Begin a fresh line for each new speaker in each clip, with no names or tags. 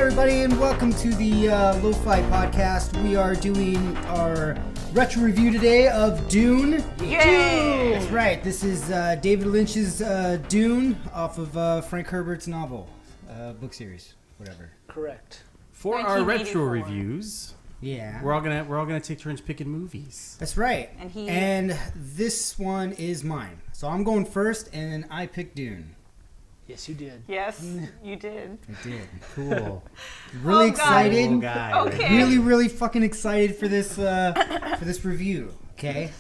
everybody, and welcome to the LoFi podcast. We are doing our retro review today of Dune.
Yay!
That's right. This is David Lynch's Dune off of Frank Herbert's novel, book series, whatever.
Correct.
For our retro
1984.
reviews,
Yeah,
we're all gonna take turns picking movies.
that's right.
And
this one is mine. So I'm going first, and I picked Dune.
Yes, you did.
Yes, you did.
I did. Cool. Really
Oh, God.
excited.
Cool guy,
Okay.
Really fucking excited for this review. Okay.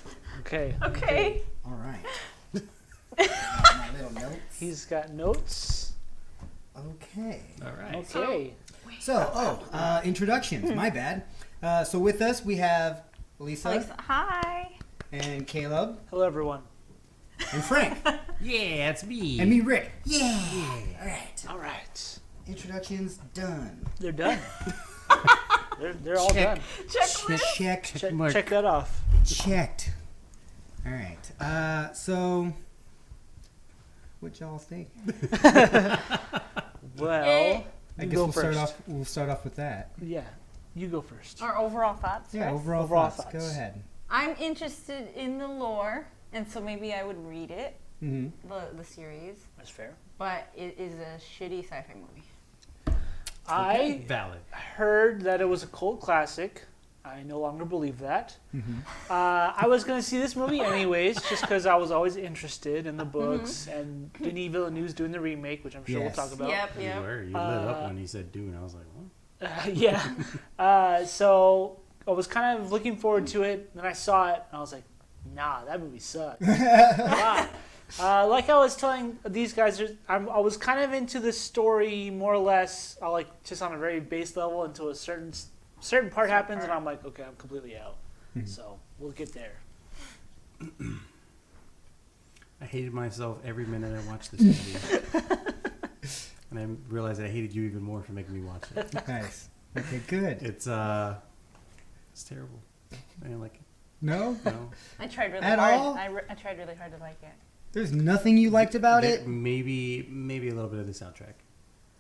Okay.
Okay.
All right. My little notes.
He's got notes.
Okay.
All right.
Okay.
So, introductions. My bad. So with us we have Lisa
Alexa, hi.
and Caleb
Hello, everyone.
and Frank
Yeah, it's me.
and me, Rick. Yeah. All right.
All right.
Introductions done.
They're done. they're all
Check.
done.
Checklist.
Checked.
Mark.
Check that off.
Checked. All right. So, what y'all think?
Well,
I
you
guess
go
we'll
first.
start off with that.
Yeah, you go first.
Our overall thoughts.
Yeah.
first?
Overall
Overall
thoughts. Go
thoughts.
ahead.
I'm interested in the lore, and so maybe I would read it,
Mm-hmm.
the series.
That's fair.
But it is a shitty sci-fi movie.
I
Valid.
heard that it was a cult classic. I no longer believe that.
Mm-hmm.
I was going to see this movie anyways, just because I was always interested in the books and Denis Villeneuve's doing the remake, which I'm sure
Yes.
we'll talk about.
Yep.
You were. You lit up when he said Dune. I was like, what?
Yeah. So I was kind of looking forward to it. Then I saw it, and I was like, nah, that movie sucks. Wow. Like I was telling these guys, I was kind of into the story more or less, like just on a very base level until a certain part happens, and I'm like, okay, I'm completely out.
Mhm.
So we'll get there.
I hated myself every minute I watched this movie. And I realized I hated you even more for making me watch it.
Nice. Okay. Good.
It's terrible. I didn't like it.
No.
No.
I tried really
At
hard.
all?
I tried really hard to like it.
There's nothing you liked about it.
Maybe a little bit of the soundtrack.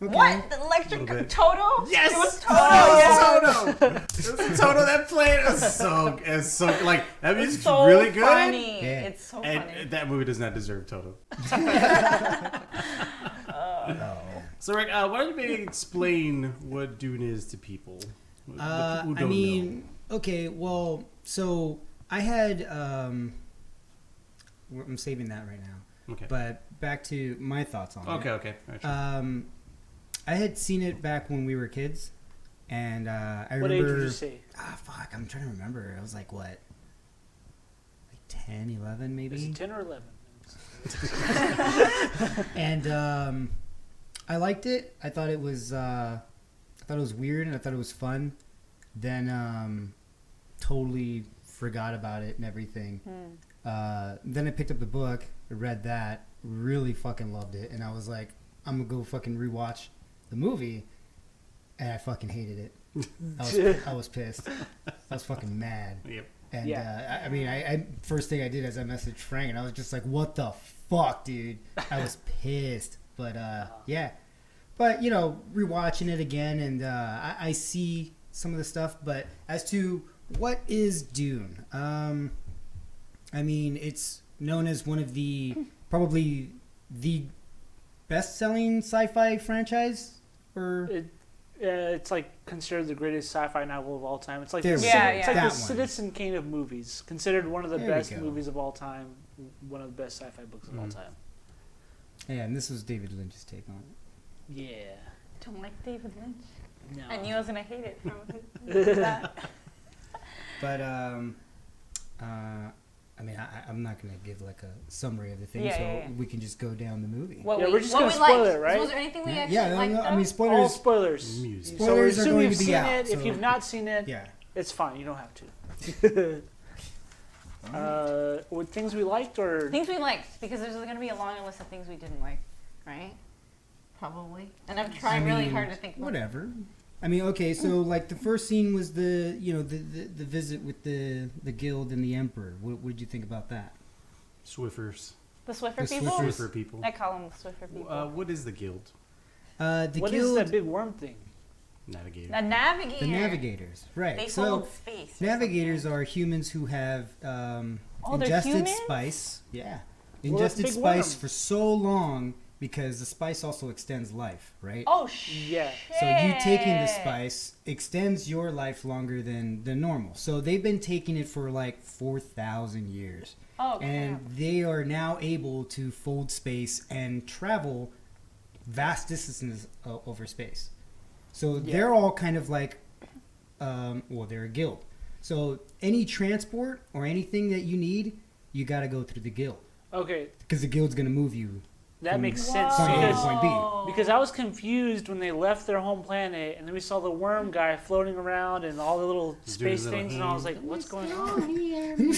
Okay.
What? The electric
Little bit.
Toto?
Yes!
It was Toto. yeah.
Toto! It was Toto that played. It was so like that
It's
music's
so
really good.
funny.
Yeah.
It's so
And
funny.
that movie does not deserve Toto.
Oh.
So Rick, why don't you maybe explain what Dune is to people? The people who
I
don't
mean, okay. Well, so I had. I'm saving that right now.
know. Okay.
But back to my thoughts on
Okay.
it.
Okay. All right, sure.
I had seen it back when we were kids, and I
What age
remember.
would you say?
Fuck! I'm trying to remember. I was like, what? Like 10, 11 maybe.
Is it 10 or 11?
And I liked it. I thought it was weird, and I thought it was fun. Then totally forgot about it and everything. Then I picked up the book, read that, really fucking loved it, and I was like, I'm gonna go fucking rewatch the movie, and I fucking hated it. I was pissed. I was fucking mad.
Yep.
And
Yeah.
I mean, I first thing I did is I messaged Frank, and I was just like, "What the fuck, dude?" I was pissed. But yeah. But you know, rewatching it again, and I see some of the stuff. But as to what is Dune, I mean, it's known as one of the probably the best-selling sci-fi franchise, or
It's like considered the greatest sci-fi novel of all time. It's like
There
the,
we
go. Yeah,
it's
yeah.
like
That
the
one.
Citizen Kane of movies. Considered one of the
There we
best
go.
movies of all time. One of the best sci-fi books of all time.
yeah, and this was David Lynch's take on it.
Yeah.
Don't like David Lynch.
No.
I knew I was gonna hate it from that.
But I mean, I'm not gonna give like a summary of the thing,
Yeah,
so
yeah, yeah.
we can just go down the movie.
What
Yeah,
we,
we're just
what
gonna
we
spoil
liked.
it, right?
Was there anything we
Yeah,
actually
yeah,
liked?
no, I
though?
mean,
All
spoilers.
spoilers.
Music.
So
Spoilers are
assume
going
you've
to be
seen
out,
it. If
so-
you've not seen it,
Yeah.
it's fine. You don't have to. What things we liked or
Things we liked, because there's going to be a long list of things we didn't like, right? Probably. And I'm trying really hard to think.
Whatever. I mean, okay, so like the first scene was the visit with the guild and the emperor. What did you think about that?
Swiffers.
The Swiffer
The
people?
Swiffers.
Swiffer people.
I call them the Swiffer people.
What is the guild?
The
what is
guild.
that big worm thing?
Navigator.
The navigator.
The navigators, right?
They
So
fold space. or
navigators are humans who have
they're
ingested
humans?
spice. Yeah,
Well,
ingested
big
spice
worm.
for so long because the spice also extends life, right?
something. Oh
Yeah.
So you taking the
shit.
spice extends your life longer than normal. So they've been taking it for like 4,000 years.
Oh,
And
crap.
they are now able to fold space and travel vast distances over space. So they're all kind of like, well, they're a guild. So any transport or anything that you need, you got to go through the guild.
Okay,
Because the guild's going to move you.
that
From
makes sense
point A to
because
point B.
because I was confused when they left their home planet and then we saw the worm guy floating around and all the little
He's doing
space
his little
things and I was
hand.
like, what's going on?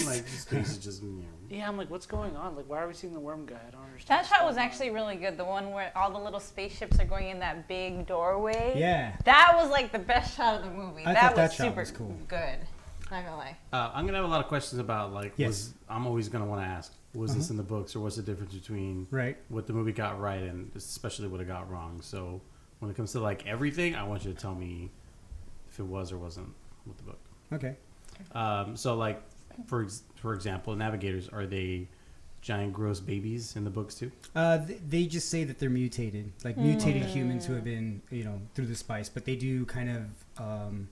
Like space is just.
Yeah, I'm like, what's going on? Like, why are we seeing the worm guy? I don't understand.
That
what's
shot
going
was
on.
actually really good. The one where all the little spaceships are going in that big doorway.
Yeah.
That was like the best shot of the movie.
I
that
thought
was
that shot
super
was cool.
good. Not gonna lie.
I'm gonna have a lot of questions about
Yes.
I'm always gonna want to ask, was this in the books or what's the difference between
Right.
what the movie got right and especially what it got wrong? So when it comes to like everything, I want you to tell me if it was or wasn't with the book.
Okay.
So like for example, navigators, are they giant gross babies in the books too?
They just say that they're mutated, like mutated humans who have been, through the spice, but they do kind of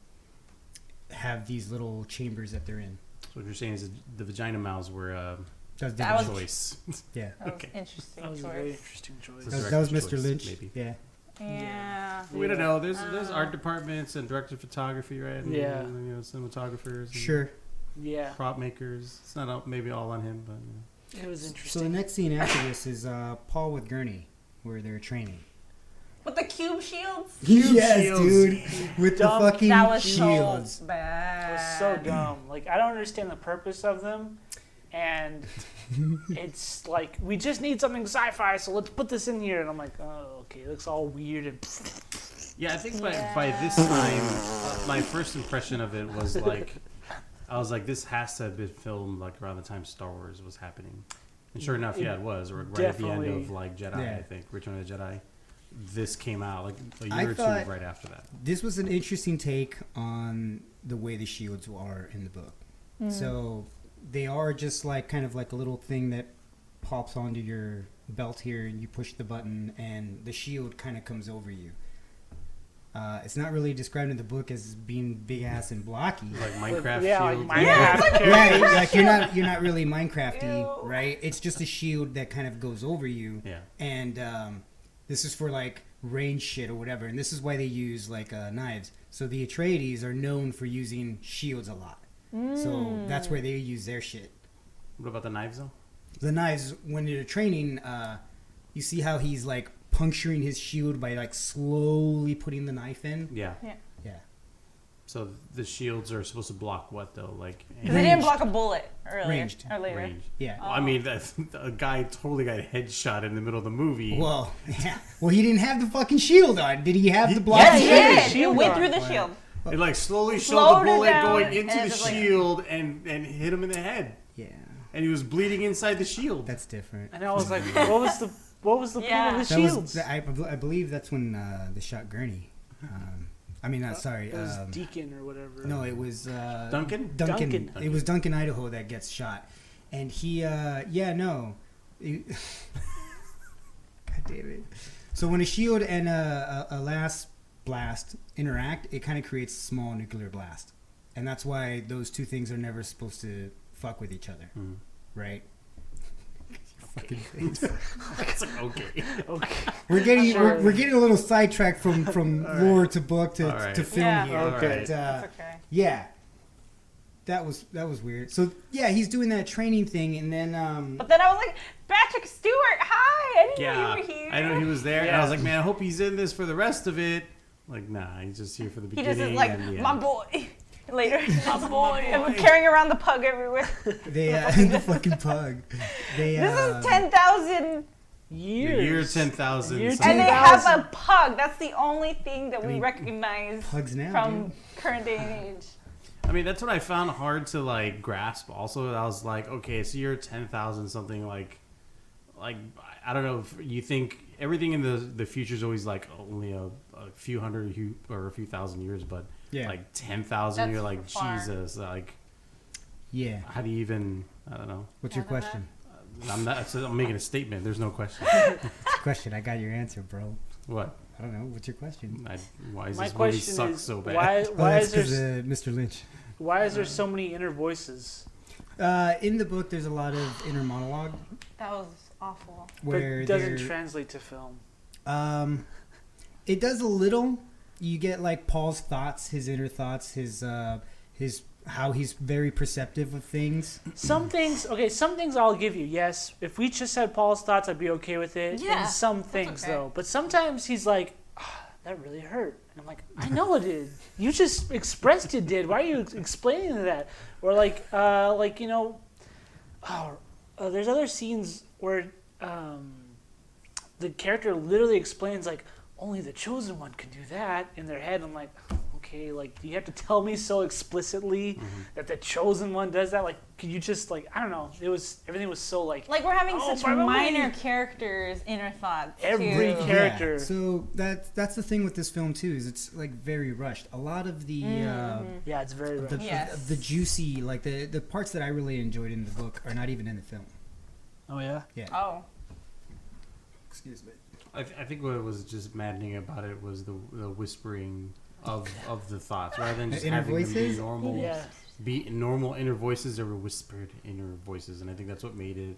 have these little chambers that they're in.
So what you're saying is that the vagina mouths were
That's
That
different.
was-
choice.
Yeah.
That was
Okay.
interesting
That was a
choice.
very interesting choice.
That was
director's
Mr.
choice,
Lynch.
maybe.
Yeah.
Yeah.
We don't know. There's art departments and director of photography, right? And,
Yeah.
cinematographers. And
Sure.
Yeah,
Prop makers. It's not maybe all on him, but
it was
So the
interesting.
next scene after this is Paul with Gurney, where they're training.
With the cube shields?
Yes,
shields.
dude. With
Dumb.
the fucking
That was
shields.
so
It
bad.
was so dumb. Like, I don't understand the purpose of them. And it's like, we just need something sci-fi, so let's put this in here. And I'm like, oh, okay, it looks all weird. And
yeah, I think by this time, my first impression of it was like, I was like, this has to have been filmed like around the time Star Wars was happening. And sure enough, yeah, it was. Or right at the end
Definitely.
of like Jedi,
Yeah.
I think, Return of the Jedi. This came out like a
I
year or
thought-
two right after that.
This was an interesting take on the way the shields are in the book. So they are just like kind of like a little thing that pops onto your belt here, and you push the button, and the shield kind of comes over you. It's not really described in the book as being big ass and blocky.
Like Minecraft
yeah, like
shield.
Minecraft.
Yeah, like you're not really Minecrafty,
Ew.
right? It's just a shield that kind of goes over you.
Yeah.
And this is for like range shit or whatever, and this is why they use like knives. So the Atreides are known for using shields a lot. So that's where they use their shit.
What about the knives though?
The knives, when they're training, you see how he's like puncturing his shield by like slowly putting the knife in.
Yeah.
Yeah.
Yeah.
So the shields are supposed to block what though? Like
They didn't block a bullet earlier.
Ranged.
Or later.
range.
Yeah.
Well, I mean, a guy totally got headshot in the middle of the movie.
Well, yeah. Well, he didn't have the fucking shield on. Did he have the block?
Yeah,
he
he
had the
did. It
shield
went
on.
through the shield.
It like slowly showed
Slowed
the
it
bullet
down,
going
and
into the
it's just like-
shield and hit him in the head,
Yeah.
and he was bleeding inside the shield.
That's different.
And I was like, what was the
Yeah.
point of the
That
shields?
was, I believe that's when they shot Gurney. I mean, not sorry.
It was Deacon or whatever.
No, it was
Duncan?
Duncan.
Duncan.
It was Duncan, Idaho, that gets shot, and he, God damn it. So when a shield and a last blast interact, it kind of creates a small nuclear blast, and that's why those two things are never supposed to fuck with each other,
Mhm.
right? Fucking face.
It's like okay.
Okay.
We're getting
Sure.
we're getting a little sidetracked from lore to book to,
All right.
to film
Yeah.
here.
Okay.
But,
That's okay.
yeah, that was weird. So yeah, he's doing that training thing, and then
But then I was like, Patrick Stewart, hi! I didn't
Yeah,
know you were here.
I know he was there, and I was
Yeah.
like, man, I hope he's in this for the rest of it. Like, nah, he's just here for the
He
beginning.
just is like,
and the
my
end.
boy. Later, my boy. And carrying around the pug everywhere.
they the fucking pug. They
This is 10,000.
The
Years.
year 10,000.
Year
something.
And they have
10,000.
a pug. That's the only thing that
I
we
mean,
recognize
pugs now,
from
dude.
current day and age.
I mean, that's what I found hard to like grasp. Also, I was like, okay, so you're 10,000 something like I don't know if you think everything in the future is always like only a few hundred or a few thousand years, but like 10,000, you're like
far.
Jesus, like how do you even? I don't know.
What's your question?
I'm making a statement. There's no question.
Question. I got your answer, bro.
What?
I don't know. What's your question?
Why is
My
this movie
question
suck
is
so bad?
why is there
Mr. Lynch?
why is there so many inner voices?
In the book, there's a lot of inner monologue.
That was awful.
Where
but it doesn't translate to film.
It does a little. You get like Paul's thoughts, his inner thoughts, his how he's very perceptive of things.
Some things I'll give you. Yes, if we just had Paul's thoughts, I'd be okay with it.
Yeah,
and some things
okay.
though, but sometimes he's like, that really hurt. And I'm like, I know it did. You just expressed it did. Why are you explaining that? Or like you know, there's other scenes where the character literally explains like, only the chosen one can do that in their head. I'm like, okay, like you have to tell me so explicitly that the chosen one does that. Like, could you just like, I don't know. Everything was so like
Like we're having such
probably.
minor characters' inner thoughts.
Every
too.
character.
Yeah, so that's the thing with this film too, is it's like very rushed. A lot of the
Yeah, it's very rushed.
the juicy, like the parts that I really enjoyed in the book are not even in the film.
Oh yeah.
Yeah.
Oh.
Excuse me.
I think what was just maddening about it was the whispering of the thoughts, rather than just
inner
having them
voices?
be normal.
Yeah.
Be normal inner voices. There were whispered inner voices, and I think that's what made it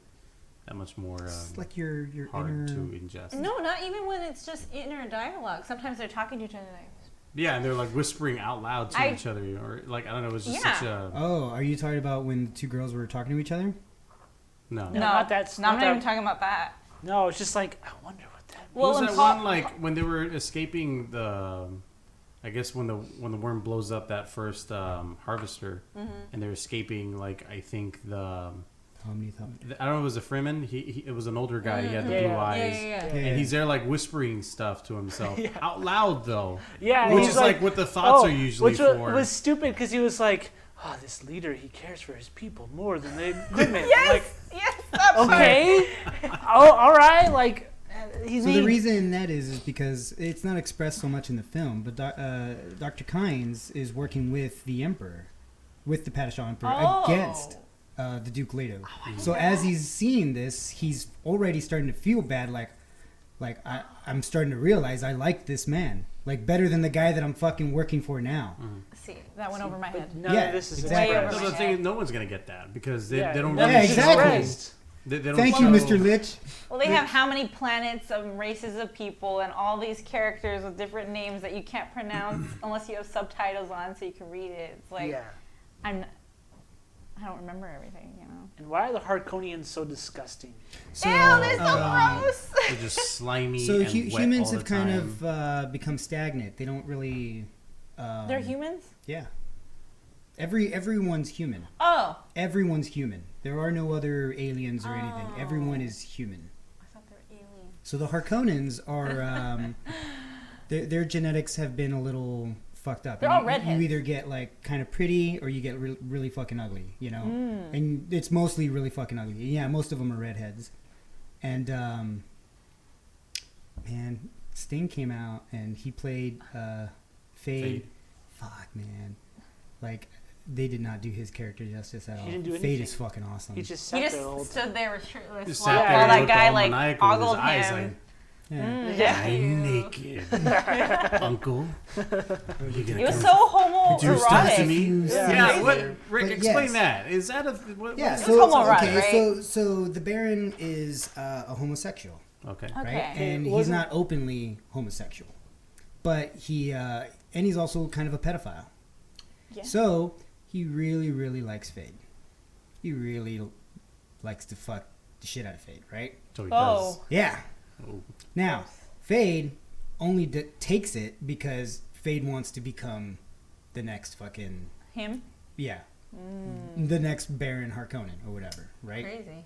that much more
It's like your
hard
inner...
to ingest.
No, not even when it's just inner dialogue. Sometimes they're talking to each other. Like,
Yeah, and they're like whispering out loud to each other, or like I don't know. It was just such a
Oh, are you talking about when the two girls were talking to each other?
no.
No, not that.
No, I'm not even talking about that.
No, it's just like I wonder what that.
What was
when
that
Paul-
one like when they were escaping the? I guess when the worm blows up that first harvester, and they're escaping. Like I think the I don't know. It was a Freeman. He it was an older guy. He had the blue eyes, and he's there like whispering stuff to himself out loud though.
Yeah,
which
he's
is like what the thoughts are usually
which
for.
was stupid because he was like, "Oh, this leader, he cares for his people more than the equipment."
Yes,
Like,
yes, that
okay, oh, all right, like.
So the reason that is because it's not expressed so much in the film, but Dr. Kynes is working with the Emperor, with the Padishah Emperor, against the Duke Leto. So as he's seeing this, he's already starting to feel bad, like I'm starting to realize I like this man, like better than the guy that I'm fucking working for now.
See, that went over my head.
None of this is
exactly.
Way over
expressed.
No,
my
the thing is,
head.
no one's gonna get that because they don't.
none
Yeah,
of this is
exactly.
expressed.
They don't
Thank you,
show-
Mr. Litch.
Well, they have how many planets of races of people and all these characters with different names that you can't pronounce unless you have subtitles on so you can read it. It's like
Yeah.
I don't remember everything, you know.
And why are the Harkonians so disgusting?
So,
Ew, they're so gross.
They're just slimy.
So
and wet
humans
all the
have kind
time.
of become stagnant. They don't really.
They're humans?
Yeah. Everyone's human.
Oh.
Everyone's human. There are no other aliens or anything. Everyone is human.
I thought they were aliens.
So the Harkonnens are their genetics have been a little fucked up.
They're all redheads.
You either get like kind of pretty or you get really fucking ugly, you know. And it's mostly really fucking ugly. Yeah, most of them are redheads. And man, Sting came out and he played Fade. Fuck, man. Like they did not do his character justice at all.
He didn't do
Fade
anything.
is fucking awesome.
He just
He
sat there the whole
just
time.
stood there with shirtless
Just
while
sat there and
that
looked
guy
all
like
maniacal with his
ogled
eyes
him.
like,
Yeah.
Yeah.
I'm naked, Uncle.
It was so homoerotic.
Yeah, what? Rick,
But
explain
yes.
that. Is that a what
Yeah,
is
so
homoerotic, right?
so the Baron is a homosexual,
it? Okay.
right?
Okay.
And he's
Wasn't-
not openly homosexual, but and he's also kind of a pedophile.
Yeah.
So he really likes Fade. He really likes to fuck the shit out of Fade, right?
So he
Oh.
Yeah.
Oh.
Now Fade only takes it because Fade wants to become the next fucking
Him?
the next Baron Harkonnen or whatever, right?
Crazy.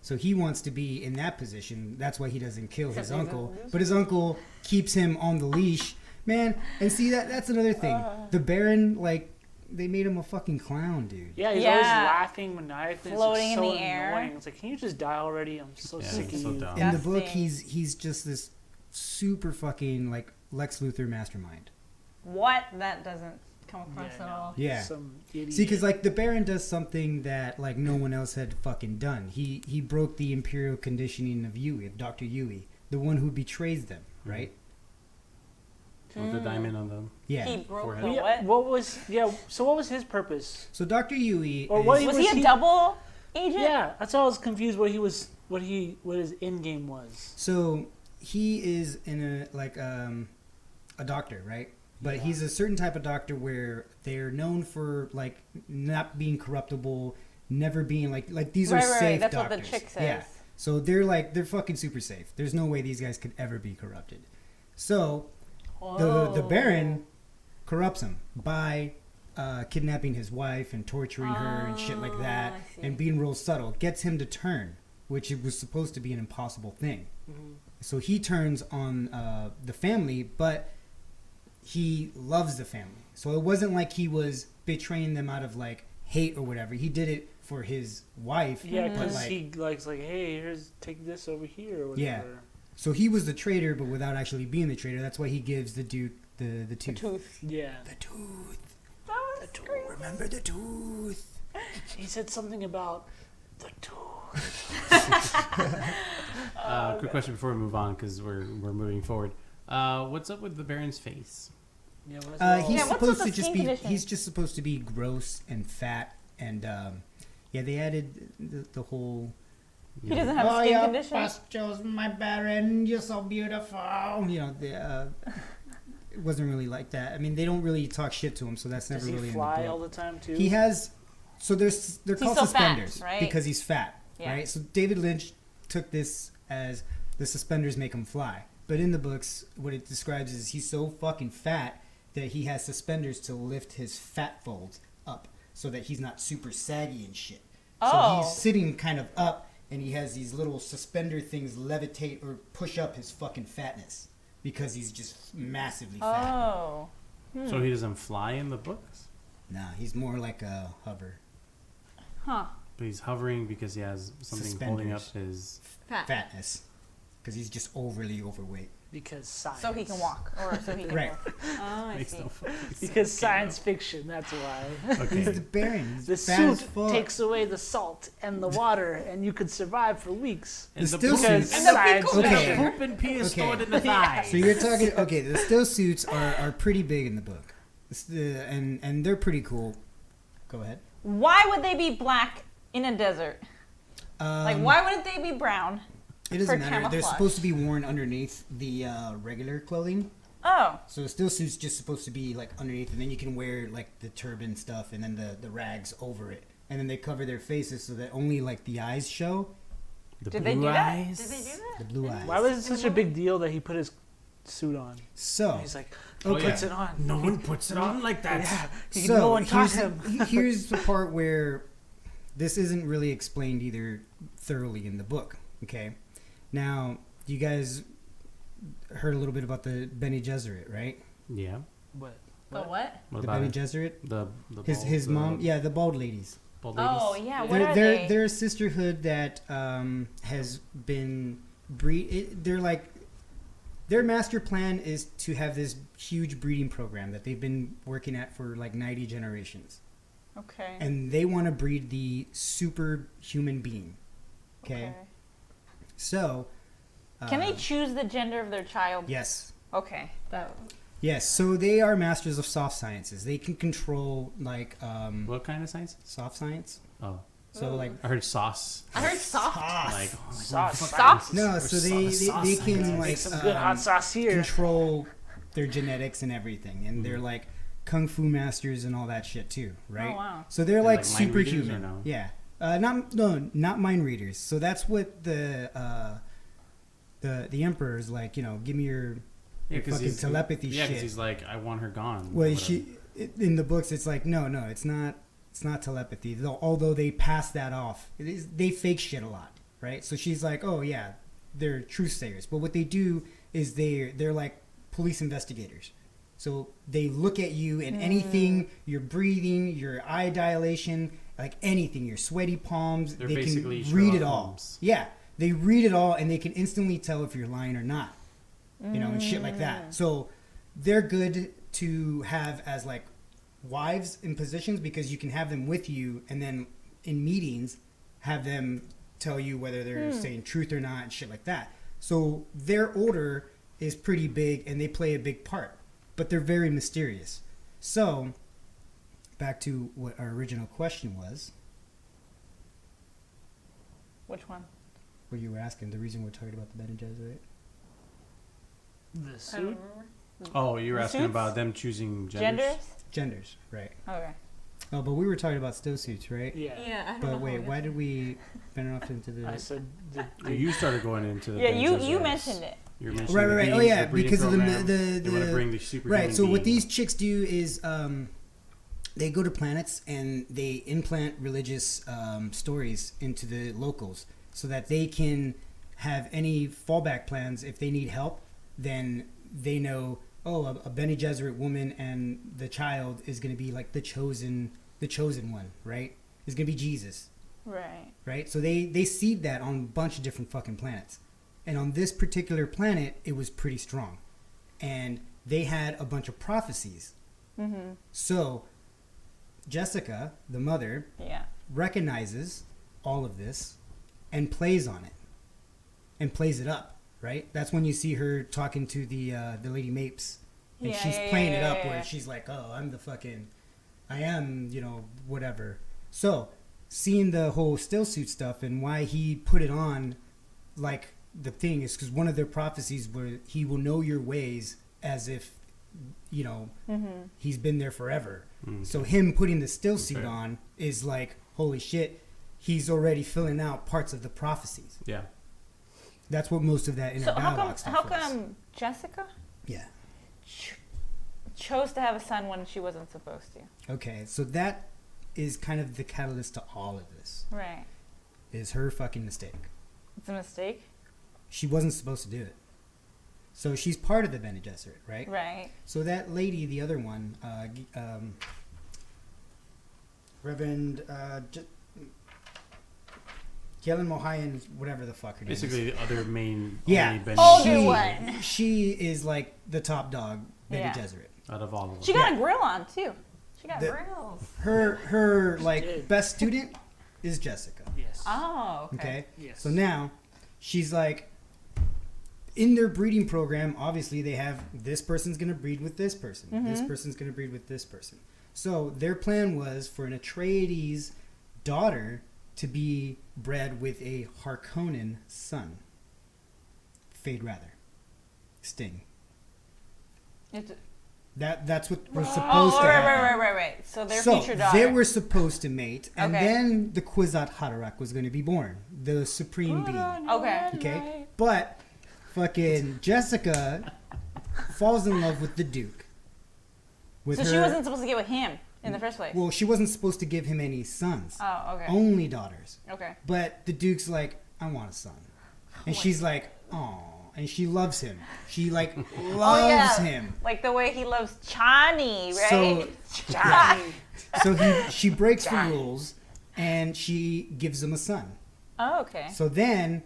So he wants to be in that position. That's why he doesn't kill his
Except he's
uncle.
a loser.
But his uncle keeps him on the leash. Man, and see that's another thing. The Baron, like, they made him a fucking clown, dude.
Yeah, he's
Yeah.
always laughing maniacally.
Floating
it's like
in
so
the air.
annoying. It's like, can you just die already? I'm so
Yeah,
sick of
it's so
you.
dumb.
In the book,
Disgusting.
he's just this super fucking like Lex Luthor mastermind.
What? That doesn't come across
Yeah,
at
no.
all.
Yeah.
Some idiot.
See, because like the Baron does something that like no one else had fucking done. He broke the imperial conditioning of Yui, of Dr. Yui, the one who betrays them, right?
With the diamond on them.
Yeah.
He broke
Forehead.
the
Yeah,
what?
so what was his purpose?
So Dr. Yui
Or
is,
what
Was he a double agent?
Yeah, that's why I was confused what his end game was.
so he is in a doctor, right? But he's a certain type of doctor where they're known for like not being corruptible, never being like these are
Right.
safe
That's
doctors.
what the chick says.
Yeah. So they're fucking super safe. There's no way these guys could ever be corrupted. So the Baron corrupts him by kidnapping his wife and torturing her and shit like that,
I see.
and being real subtle. Gets him to turn, which it was supposed to be an impossible thing. So he turns on the family, but he loves the family. So it wasn't like he was betraying them out of like hate or whatever. He did it for his wife.
Yeah,
but,
because
like,
he likes like, hey, take this over here or whatever.
Yeah. so he was the traitor, but without actually being the traitor. That's why he gives the Duke the tooth.
Tooth.
Yeah.
The tooth.
That was crazy.
Remember the tooth.
He said something about the tooth.
Quick question before we move on, because we're moving forward. What's up with the Baron's face?
Yeah, what's
He's
Yeah, what's
supposed
with
to
the
just
skin
be.
condition?
He's just supposed to be gross and fat, and yeah, they added the whole.
He doesn't have skin condition.
Pastos, my Baron, you're so beautiful. You know, it wasn't really like that. I mean, they don't really talk shit to him, so that's never
Does he
really
fly
in the
all
book.
the time too?
He has. So they're called
so fat,
suspenders
right?
because he's fat,
Yeah.
right? So David Lynch took this as the suspenders make him fly, but in the books, what it describes is he's so fucking fat that he has suspenders to lift his fat folds up so that he's not super saggy and shit. So
Oh.
he's sitting kind of up, and he has these little suspender things levitate or push up his fucking fatness because he's just massively fat.
Oh.
So he doesn't fly in the books,
Nah, he's more like a hover.
Huh.
but he's hovering because he has something holding up
Suspenders.
his.
Fatness. Because he's just overly overweight.
because science.
So he can walk, or so he can
Right.
walk. Oh, I
Makes
see.
no fucking sense.
Because science fiction. That's why.
He's the
Okay.
Baron. He's
The
fat as
suit
fuck.
takes away the salt and the water, and you could survive for weeks.
And
The
the
still
poop-
Because
suits.
the
science
fecal
Okay.
fiction.
poop and pee is
Okay.
stored in the thighs.
So you're talking. Okay, the still suits are pretty big in the book. And they're pretty cool. Go ahead.
Why would they be black in a desert? Like, why wouldn't they be brown?
It doesn't
for
matter. They're
camouflage?
supposed to be worn underneath the regular clothing.
Oh.
So the still suit's just supposed to be like underneath, and then you can wear like the turban stuff, and then the rags over it, and then they cover their faces so that only like the eyes show.
The
Did they do
blue
that?
eyes.
Did they do
The
that?
blue eyes.
Why was it such a big deal that he put his suit on?
So
He's like,
Oh,
he
yeah.
puts it on.
No one puts it on like that.
Yeah. No one taught him.
Here's the part where this isn't really explained either thoroughly in the book. Okay, now you guys heard a little bit about the Bene Gesserit, right?
Yeah.
What?
The what?
What
The
about
Bene
it?
Gesserit.
The
His
bald,
mom, yeah, the bald ladies.
bald ladies?
Oh, yeah. What
They're
are
they're,
they?
they're a sisterhood that has been they're like their master plan is to have this huge breeding program that they've been working at for like 90 generations.
Okay.
And they want to breed the superhuman being. Okay. So.
Can they choose the gender of their child?
Yes.
Okay. That.
Yes. So they are masters of soft sciences. They can control like
What kind of science?
soft science.
Oh,
So like
I heard sauce.
I heard soft.
Like, oh, like
Sauce.
what
Sauce?
no.
Or
So they
sauce
can
science.
like
Make some good hot sauce here.
control their genetics and everything, and they're like kung fu masters and all that shit too, right?
Oh, wow.
So they're
And,
like
like, mind readers or
superhuman.
no?
Yeah. Not mind readers. So that's what the emperor is like. You know, give me your
Yeah, 'cause
fucking
he's-
telepathy
Yeah,
shit.
because he's like, I want her gone.
Well,
Whatever.
in the books, it's like no, it's not. It's not telepathy. Although they pass that off, they fake shit a lot, right? So she's like, oh yeah, they're truth sayers. But what they do is they're like police investigators. So they look at you and anything, your breathing, your eye dilation, like anything, your sweaty palms,
They're
they
basically
can read it
Sherlock
all.
Holmes.
Yeah, they read it all and they can instantly tell if you're lying or not. You know, and shit like that. So they're good to have as like wives in positions because you can have them with you and then in meetings have them tell you whether they're saying truth or not and shit like that. So their order is pretty big and they play a big part, but they're very mysterious. So back to what our original question was.
Which one?
What you were asking, the reason we're talking about the Bene Gesserit.
The
I don't
suit.
remember.
Oh, you were asking
Suits?
about them choosing genders?
Genders, right.
Okay.
Oh, but we were talking about still suits, right?
Yeah.
Yeah, I don't
But
know.
wait, why did we bend off into the...
I said
You started going into the
Yeah,
Bene
you
Gesserits.
mentioned it.
You were mentioning
Right,
the
right, right. Oh,
beings,
yeah,
the breeding
because of the
program.
the
They want to bring the super
right. So what
being.
these chicks do is they go to planets and they implant religious stories into the locals so that they can have any fallback plans if they need help. Then they know, oh, a Bene Gesserit woman and the child is going to be like the chosen one, right? Is going to be Jesus.
Right.
Right? So they seed that on a bunch of different fucking planets. And on this particular planet, it was pretty strong. And they had a bunch of prophecies.
Mm-hmm.
So Jessica, the mother,
Yeah.
recognizes all of this and plays on it. And plays it up, right? That's when you see her talking to the Lady Mapes. And
Yeah,
she's
yeah,
playing
yeah,
it up
yeah,
where
yeah.
she's like, oh, I am, whatever. So, seeing the whole still suit stuff and why he put it on, like, the thing is because one of their prophecies were he will know your ways as if, he's been there forever. So him putting the still suit on is like, holy shit, he's already filling out parts of the prophecies.
Yeah.
That's what most of that inner
So
dialogue stuff
how
is.
come Jessica
Yeah.
chose to have a son when she wasn't supposed to?
Okay, so that is kind of the catalyst to all of this.
Right.
Is her fucking mistake.
It's a mistake.
She wasn't supposed to do it. So she's part of the Bene Gesserit, right?
Right.
So that lady, the other one, Reverend Galen Mohayan, whatever the fuck her name is.
Basically, the other main
Yeah.
only Bene
Older
Gesserit
one.
She is like the top dog, Bene
Yeah.
Gesserit.
out of all of them.
She got a grill on too. She got
The-
grills.
Her like
did.
best student is Jessica.
Yes.
Oh, okay.
Okay.
Yes.
So now she's like, in their breeding program, obviously they have this person's going to breed with this person. This person's going to breed with this person. So their plan was for an Atreides daughter to be bred with a Harkonnen son. Fade rather. Sting.
It's,
That's what was
oh,
supposed to happen.
right. So their
So
future daughter.
they were supposed to mate, and
Okay.
then the Kwisatz Haderach was going to be born, the supreme being.
Okay.
Okay, but fucking Jessica falls in love with the Duke. With
So
her,
she wasn't supposed to get with him in the first place.
Well, she wasn't supposed to give him any sons,
Oh, okay.
only daughters.
Okay.
But the Duke's like, I want a son, and she's like, oh, and she loves him. She like loves him.
Like the way he loves Chani, right? Chani.
So she breaks the rules, and she gives him a son.
Oh, okay.
So then,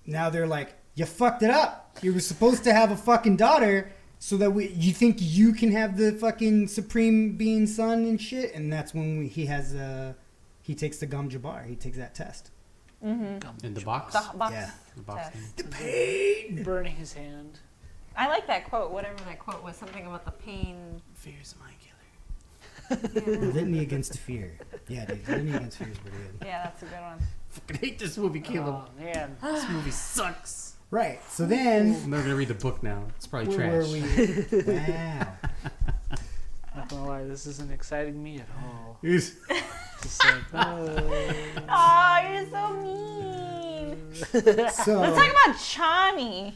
now they're like, you fucked it up. You were supposed to have a fucking daughter so that you think you can have the fucking supreme being son and shit. And that's when he takes the Gum Jabbar. He takes that test.
In the box?
The box
Yeah.
The box
test.
thing.
The pain.
Burning his hand.
I like that quote. Whatever that quote was, something about the pain.
Fear's my killer.
Litany Against Fear. Yeah, dude. Litany Against Fear is pretty good.
Yeah, that's a good one.
Fucking hate this movie, Caleb.
Oh man.
This movie sucks.
Right. So then,
I'm never gonna read the book now. It's probably
where were
trash.
we? Wow.
Not gonna lie, this isn't exciting me at all.
Here's-
Just like,
Oh, you're so mean.
So,
Let's talk about Chani.
you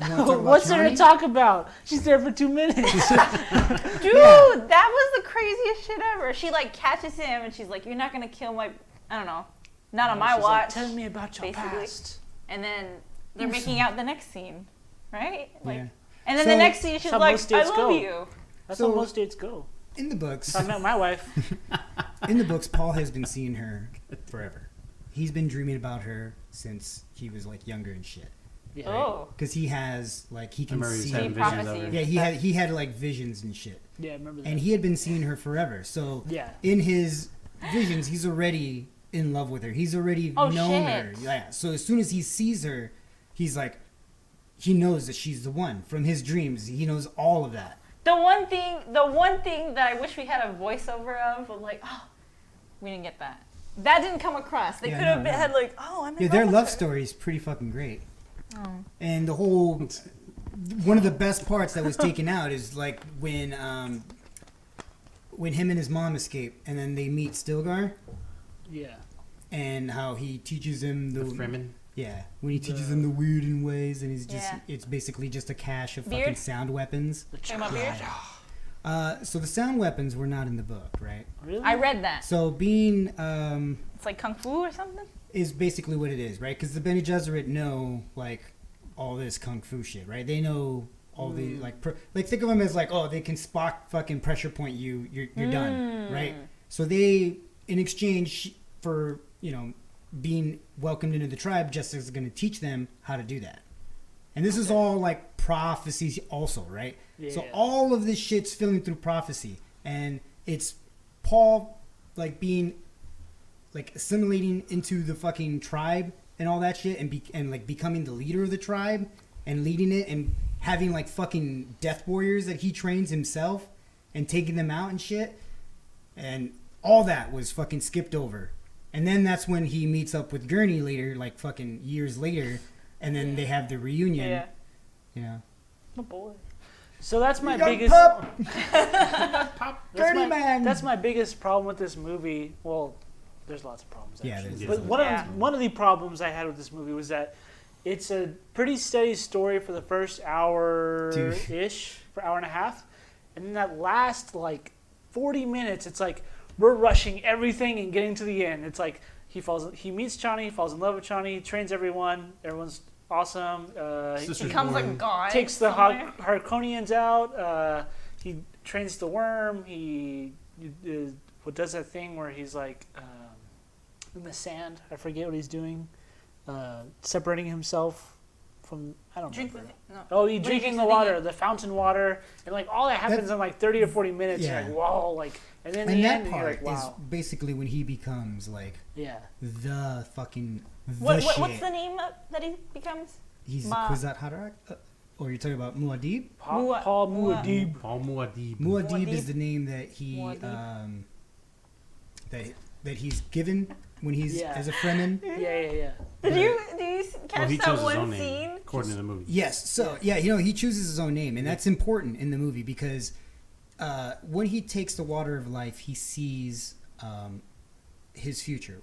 wanna talk about
what's there to
Chani?
talk about? She's there for 2 minutes.
Dude, that was the craziest shit ever. She like catches him and she's like, "You're not gonna kill my, I don't know, not on my
She's like,
watch."
Tell me about your
basically.
past.
And then they're making out the next scene, right? Like,
Yeah.
And then
So-
the next scene, she's
That's how
like,
most
"I
dates
love
go.
you."
That's
So-
how most dates go.
In the books,
I met my wife.
Paul has been seeing her forever. He's been dreaming about her since he was like younger and shit.
Yeah.
Oh.
Because he has like he
I
can
remember he was
see.
having
See
visions of
prophecies.
her.
Yeah, he had like visions and shit,
Yeah, I remember that.
and he had been seeing her forever. So
Yeah.
in his visions, he's already in love with her. He's already
Oh,
known
shit.
her. Yeah. So as soon as he sees her, he's like, he knows that she's the one from his dreams. He knows all of that.
The one thing that I wish we had a voiceover of, like, oh, we didn't get that. That didn't come across. They
Yeah,
could have
no.
had like, oh, I'm in
Yeah, their
with
love
her.
story is pretty fucking great.
Oh.
And the whole one of the best parts that was taken out is like when him and his mom escape and then they meet Stilgar
Yeah.
and how he teaches him
The Fremen.
yeah, when he teaches him the weird in ways and he's just
Yeah.
it's basically just a cache of fucking
Beard?
sound weapons.
Talking about beard?
So the sound weapons were not in the book, right?
Really?
I read that.
So being
It's like kung fu or something.
is basically what it is, right? Because the Bene Gesserit know like all this kung fu shit, right? They know all the like think of them as like, oh, they can spot fucking pressure point you, you're done, right? So they in exchange for being welcomed into the tribe, Justice is going to teach them how to do that. And this is all like prophecies also, right?
Yeah.
So all of this shit's filling through prophecy, and it's Paul like being like assimilating into the fucking tribe and all that shit, and like becoming the leader of the tribe and leading it, and having like fucking death warriors that he trains himself and taking them out and shit, and all that was fucking skipped over. And then that's when he meets up with Gurney later, like fucking years later, and then they have the reunion.
Yeah.
You know.
Oh boy. So that's my
Young
biggest.
pup!
That's
Gurney
my,
man!
That's my biggest problem with this movie. Well, there's lots of problems.
Yeah,
Actually.
there's-
But one
Yeah.
one of the problems I had with this movie was that it's a pretty steady story for the first hour-ish, for hour and a half, and then that last like 40 minutes, it's like we're rushing everything and getting to the end. It's like he meets Chani, falls in love with Chani, trains everyone's awesome.
Sister
Becomes
Born.
a god.
Takes the
somewhere.
Harkonians out. He trains the worm. He does that thing where he's like in the sand. I forget what he's doing. Separating himself from I don't
Drink
remember.
with it. No.
Oh, he
What
drinking
drinks
the
the
water,
thing?
the fountain water, and like all that happens in like 30 or 40 minutes.
Yeah.
You're like, whoa, like, and then in
And
the
that
end, you're
part
like, wow,
is basically when he becomes like
yeah.
the fucking the
What's
shit.
the name that he becomes?
He's
Ma-
Kwisatz Haderach? Or you're talking about Muad'Dib?
Paul Muad'Dib.
Paul Muad'Dib.
Muad'Dib is
Muad'Dib?
the name that he
Muad'Dib?
that he's given when he's
Yeah.
as a Fremen.
Yeah.
Did you catch
Well, he
that
chose his
one
own
scene?
name, according to the movie.
Yes, so yeah, he chooses his own name, and that's important in the movie because when he takes the water of life, he sees his future,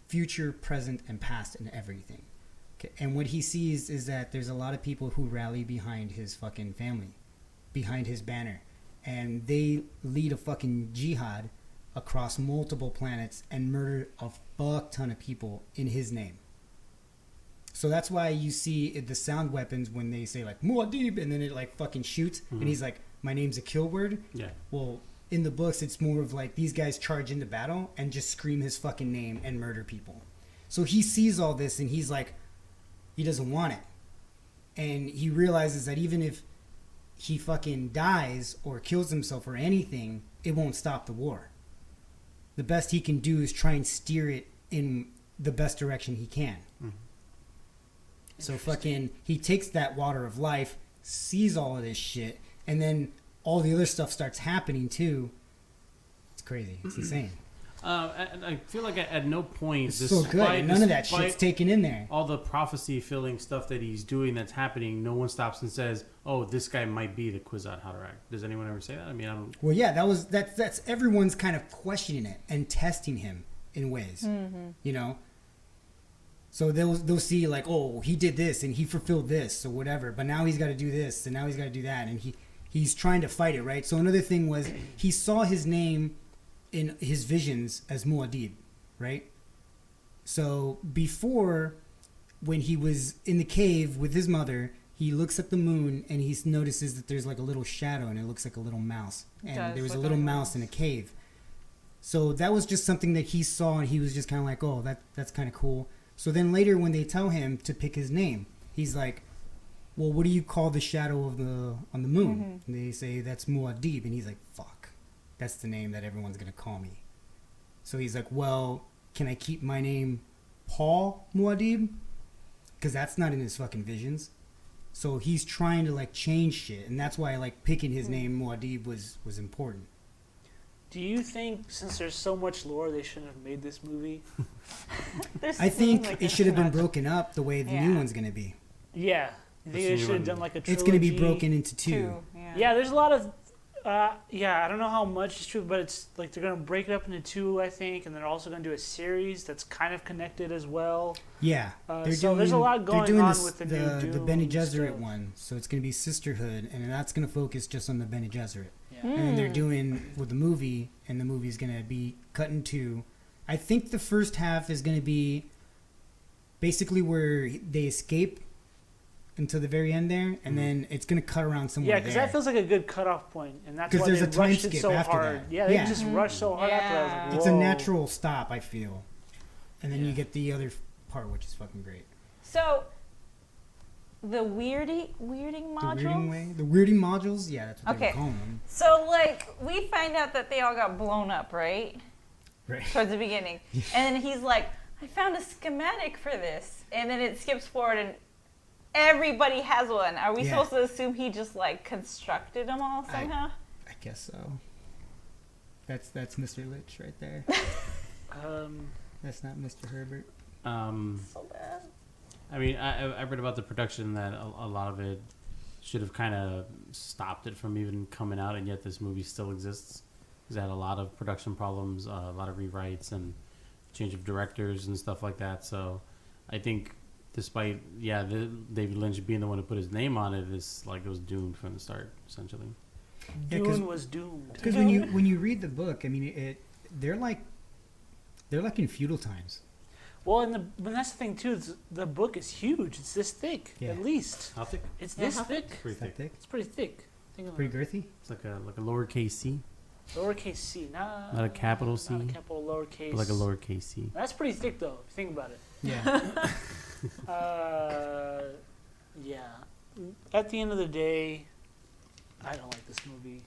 future, present, and past, and everything. Okay. And what he sees is that there's a lot of people who rally behind his fucking family, behind his banner, and they lead a fucking jihad across multiple planets and murder a fuck ton of people in his name. So that's why you see the sound weapons when they say like Muad'Dib and then it like fucking shoots and he's like, my name's a kill word.
Yeah.
Well, in the books it's more of like these guys charge into battle and just scream his fucking name and murder people. So he sees all this and he's like, he doesn't want it. And he realizes that even if he fucking dies or kills himself or anything, it won't stop the war. The best he can do is try and steer it in the best direction he can. So fucking, he takes that water of life, sees all of this shit, and then all the other stuff starts happening too. It's crazy. It's insane.
And I feel like at no point,
It's so good. And none of that shit's taken in there.
all the prophecy filling stuff that he's doing that's happening, no one stops and says, "Oh, this guy might be the Kwisatz Haderach." Does anyone ever say that? I mean, I don't.
Well, yeah, that's everyone's kind of questioning it and testing him in ways, you know. So they'll see like, oh, he did this and he fulfilled this or whatever, but now he's got to do this and now he's got to do that, and he's trying to fight it, right? So another thing was he saw his name in his visions as Muad'Dib, right? So before, when he was in the cave with his mother, he looks at the moon and he notices that there's like a little shadow and it looks like a little mouse. And there was a little mouse in a cave. So that was just something that he saw and he was just kind of like, oh, that's kind of cool. So then later when they tell him to pick his name, he's like, well, what do you call the shadow of on the moon? And they say that's Muad'Dib, and he's like, fuck, that's the name that everyone's gonna call me. So he's like, well, can I keep my name Paul Muad'Dib? Because that's not in his fucking visions. So he's trying to like change shit, and that's why like picking his name Muad'Dib was important.
Do you think, since there's so much lore, they shouldn't have made this movie?
I think it should have been broken up the way the new one's gonna be.
Yeah. I think they should have done like a trilogy.
It's going to be broken into two.
Yeah, there's a lot of... I don't know how much is true, but it's like they're going to break it up into two, I think, and they're also going to do a series that's kind of connected as well.
Yeah.
There's a lot going on with the new Dune
the Bene Gesserit
stuff.
one, so it's going to be Sisterhood, and that's going to focus just on the Bene Gesserit.
Yeah.
And then they're doing with the movie, and the movie's going to be cut in two. I think the first half is going to be basically where they escape until the very end there, and then it's going to cut around somewhere.
Yeah, because that feels like a good cutoff point, and that's why
there's
they
a time
rushed it
skip
so
after
hard.
that.
Yeah, they just rushed so hard after that. I was like,
it's a
whoa.
natural stop, I feel. And then you get the other part, which is fucking great.
So, the weirding modules?
The weirding modules? Yeah, that's what they were calling them.
So, like, we find out that they all got blown up, right?
Right.
Towards the beginning. And then he's like, I found a schematic for this. And then it skips forward and everybody has one. Are we supposed to assume he just, like, constructed them all somehow?
I guess so. That's Mr. Lich right there. That's not Mr. Herbert.
So bad.
I mean, I read about the production that a lot of it should have kind of stopped it from even coming out, and yet this movie still exists. Because it had a lot of production problems, a lot of rewrites, and change of directors and stuff like that. So I think despite, David Lynch being the one who put his name on it, it's like it was doomed from the start, essentially.
Dune was doomed.
Because when you read the book, I mean, they're like in feudal times.
Well, and that's the thing too. The book is huge. It's this thick, at least.
How thick?
It's this thick.
Pretty thick.
It's pretty thick.
Pretty girthy.
It's like a lowercase c.
Lowercase c,
not a capital C.
Not a capital lowercase.
But like a lowercase c.
That's pretty thick, though. If you think about it.
Yeah.
At the end of the day, I don't like this movie.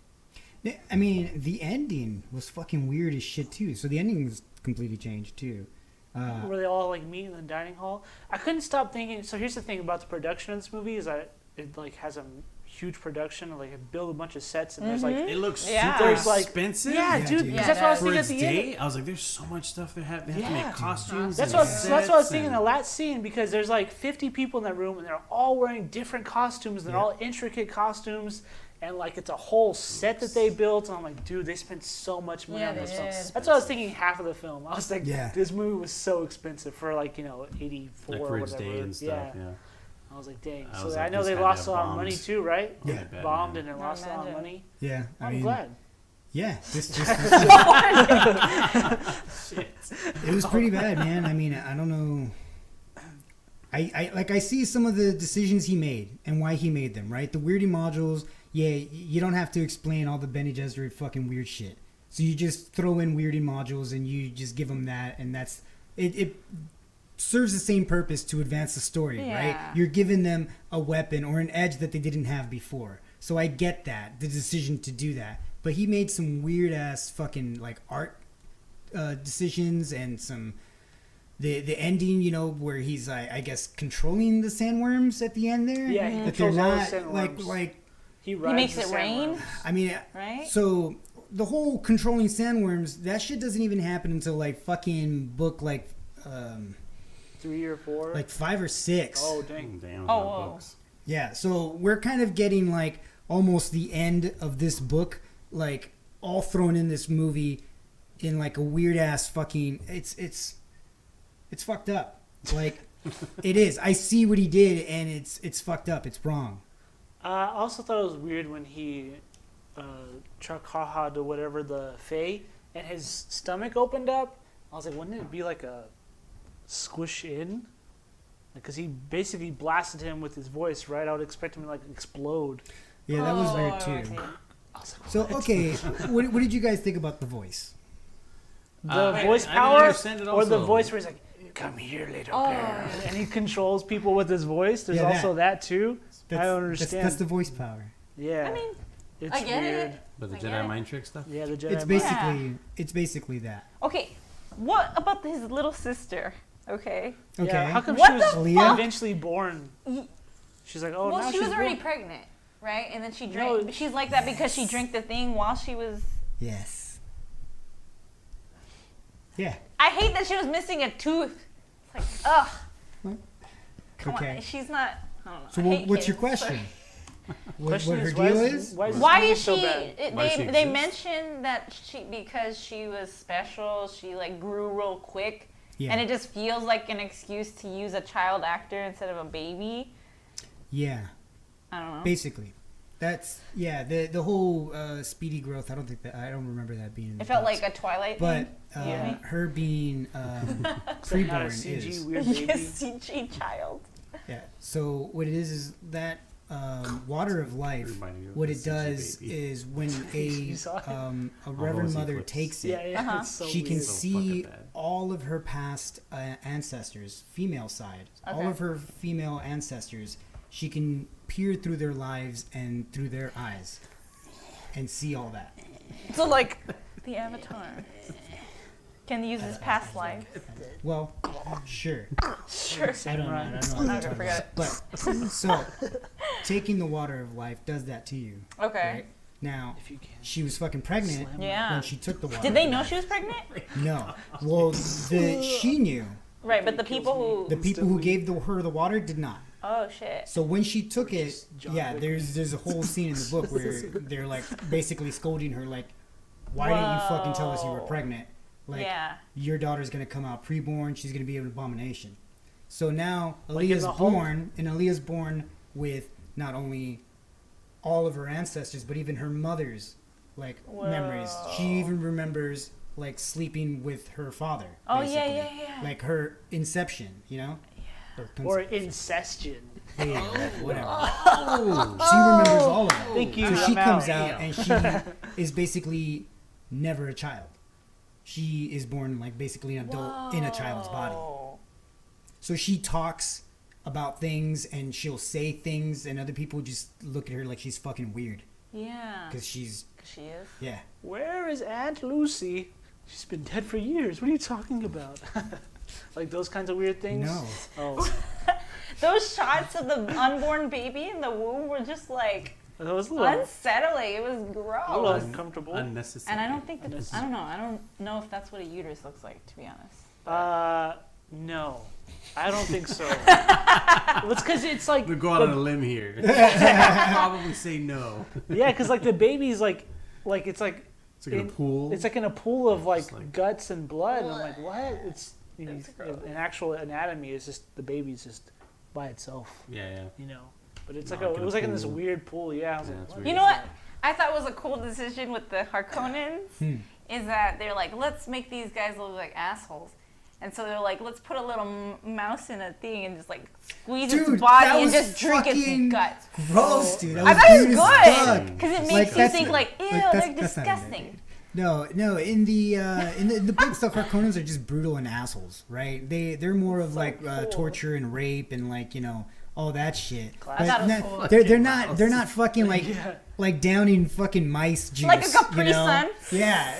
I mean, the ending was fucking weird as shit too. So the ending was completely changed too.
Where they all like meet in the dining hall. I couldn't stop thinking. So here's the thing about the production of this movie is that it like has a huge production. Like it built a bunch of sets and there's like
it looks
super
super expensive.
Yeah, dude.
Yeah,
That's what I was
For
thinking
its
at the end.
day, I was like, "There's so much stuff they have to make costumes."
That's
and
what I was thinking.
sets
The last scene because there's like 50 people in that room and they're all wearing different costumes. They're all intricate costumes. And like it's a whole set that they built, and I'm like, dude, they spent so much money on this film. That's what I was thinking. Half of the film, I was like, this movie was so expensive for like 84
like
or
for its
whatever.
day and stuff. Yeah.
I was like, dang.
I
So
was
I
like,
know
this
they
had to
lost
have
a lot of
bombed.
money too, right?
Yeah.
Bombed and lost a lot of money.
Yeah,
I'm glad.
Yeah, it was pretty bad, man. I mean, I don't know. I see some of the decisions he made and why he made them, right? The weirding modules, you don't have to explain all the Bene Gesserit fucking weird shit. So you just throw in weirding modules and you just give them that, and that's it. It serves the same purpose to advance the story, right? You're giving them a weapon or an edge that they didn't have before. So I get that, the decision to do that. But he made some weird ass fucking like art decisions and some the ending, you know, where he's I guess controlling the sandworms at the end there.
Yeah, he
that they're
controls all the
not
sandworms.
like
he
makes
the
it rain.
sandworms.
I mean,
right?
So the whole controlling sandworms, that shit doesn't even happen until like fucking book like
3 or 4,
like 5 or 6.
Oh dang!
Damn. Books.
Yeah, so we're kind of getting like almost the end of this book, like all thrown in this movie in like a weird ass fucking it's fucked up. Like it is. I see what he did and it's fucked up. It's wrong.
I also thought it was weird when he Charkahad or whatever the Fae and his stomach opened up. I was like, wouldn't it be like a squish in? because he basically blasted him with his voice. Right, I would expect him to like explode.
Yeah, that was
Oh,
weird
okay.
too.
I was like,
So okay, what did you guys think about the voice?
the
I
voice
didn't
power,
understand it
or the
also.
voice where he's like, "Come here, little
Oh,
girl,"
yeah.
and he controls people with his voice. There's
Yeah,
also that too. I don't
That's
understand.
the voice power.
Yeah,
I mean,
it's
I get
weird.
it.
But the
I get
Jedi
it.
mind trick stuff.
Yeah, the Jedi.
It's basically that.
okay. What about his little sister? Okay.
Okay.
Yeah, how come
What
she was
the fuck?
eventually born? She's like, oh,
Well,
now
she was
she's
already
born.
pregnant, right? And then she drank.
No.
She's like that because she drank the thing while she was.
Yes. Yeah.
I hate that she was missing a tooth. It's like, ugh.
What?
Come
Okay.
on, she's not. I don't know.
So
I hate
what's your
kids.
question? What
Question
her
is,
deal is?
Why is
so
she?
bad?
Why she
They
exists?
mentioned that because she was special, she like grew real quick,
Yeah.
and it just feels like an excuse to use a child actor instead of a baby.
Yeah.
I don't know.
Basically. That's the whole speedy growth. I don't remember that being in the
It felt
books.
like a Twilight
But
thing. Yeah.
her being
It's like not a
preborn
CG
is
weird
A
baby.
CG child.
yeah. So what it is that water of life.
Reminding me of
What
the
it
CG
does
baby.
is when
You saw it?
a reverend
Rosy
mother
flips.
takes it,
Yeah, yeah.
Uh-huh.
It's so
she can
weird.
So
see
fucking bad.
all of her past ancestors, female side, all
Okay.
of her female ancestors. She can peer through their lives and through their eyes and see all that.
So like the Avatar can use his past life.
Well, sure.
Sure.
I don't know. I don't know what
Okay,
you're talking
forget
about. But so taking the water of life does that to you.
Okay.
Right? Now,
If you can.
she was fucking pregnant
Slam
Yeah.
when she took the water.
Did they
of
know
life.
she was pregnant?
No. Well, she knew.
Right, but the people
The
who.
people who gave her the water did not.
Oh shit.
So when she took it,
is John
yeah,
Wick.
there's a whole scene in the book where they're like basically scolding her, like, "Why didn't you fucking tell us you were
Whoa.
pregnant? Like,
Yeah.
your daughter's gonna come out preborn. She's gonna be an abomination." So now
Like in
Aaliyah's
the Hulk?
born, and Aaliyah's born with not only all of her ancestors, but even her mother's like memories. She
Whoa.
even remembers like sleeping with her father.
Oh yeah,
basically.
yeah, yeah.
Like her inception, you know.
Or incestion.
Yeah, whatever.
Oh,
She remembers all of that.
Thank you.
So she
I'm
comes
out.
out and she is basically never a child. She is born like basically an adult in a child's body.
Whoa.
So she talks about things and she'll say things and other people just look at her like she's fucking weird
Yeah.
because she's
'Cause she is.
yeah.
Where is Aunt Lucy? She's been dead for years. What are you talking about? Like those kinds of weird things?
No.
Oh,
Those shots of the unborn baby in the womb were just like
that was a little,
unsettling. It was
a little
gross.
uncomfortable.
unnecessary.
And I don't think that
Unnecessary.
I don't know. I don't know if that's what a uterus looks like, to be honest.
No. I don't think so. It's because it's like,
We go out on a limb here. Probably say no.
yeah, because like the baby's like it's like
It's like a pool.
It's like in a pool of like,
Just like-
guts and blood. And I'm like, what? It's
That's gross.
an actual anatomy is just the baby's just by itself,
yeah.
you know. But it's
Not
like
like
it
in
was
a
like in this
pool.
weird pool. Yeah, I was
Yeah,
like,
it's
what
weird.
You
is
know what?
that?
I thought was a cool decision with the Harkonnens is that they're like, let's make these guys look like assholes. And so they're like, let's put a little mouse in a thing and just like squeeze
Dude,
its body
that
and
was
just drink
fucking
its guts.
Gross, dude. That
I
was
thought it was
weird as fuck.
good because it makes
Like,
you
that's
think
not-
like, ew,
like,
they're
that's not in there,
disgusting.
dude. No. In the books, the Harkonnens are just brutal and assholes, right? They're more of like
cool.
torture and rape and like all that shit.
Classic.
That was
But
cool.
they're not fucking like
Yeah.
like downing fucking mice juice.
Like a Capri
you know?
Sun?
Yeah.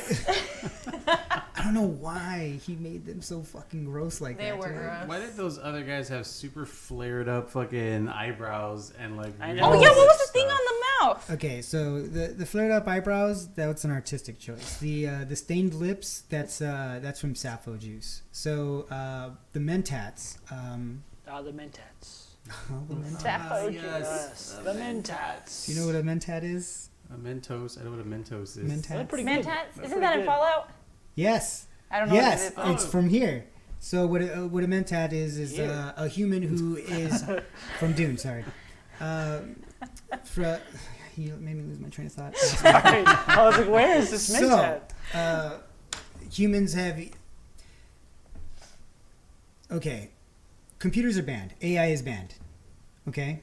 I don't know why he made them so fucking gross like
They
that.
were
dude.
gross.
Why did those other guys have super flared up fucking eyebrows and like?
I
weird
know.
Oh yeah, what was the
stuff?
thing on the mouth?
Okay, so the flared up eyebrows, that's an artistic choice. The stained lips, that's from Sappho juice. So the mentats,
The mentats.
the mentats.
Sappho
yes.
Yes, the mentats.
Do you know what a mentat is?
A Mentos. I know what a Mentos is.
Mentats.
They're pretty good.
Mentats?
They're
Isn't
pretty
that in
good.
Fallout?
Yes.
I don't know
Yes,
what it is.
it's from here. So what a mentat is
Yeah.
a human who is from Dune. Sorry. You made me lose my train of thought.
Sorry. I was like, where is this mentat?
Humans have. Okay, computers are banned. AI is banned. Okay?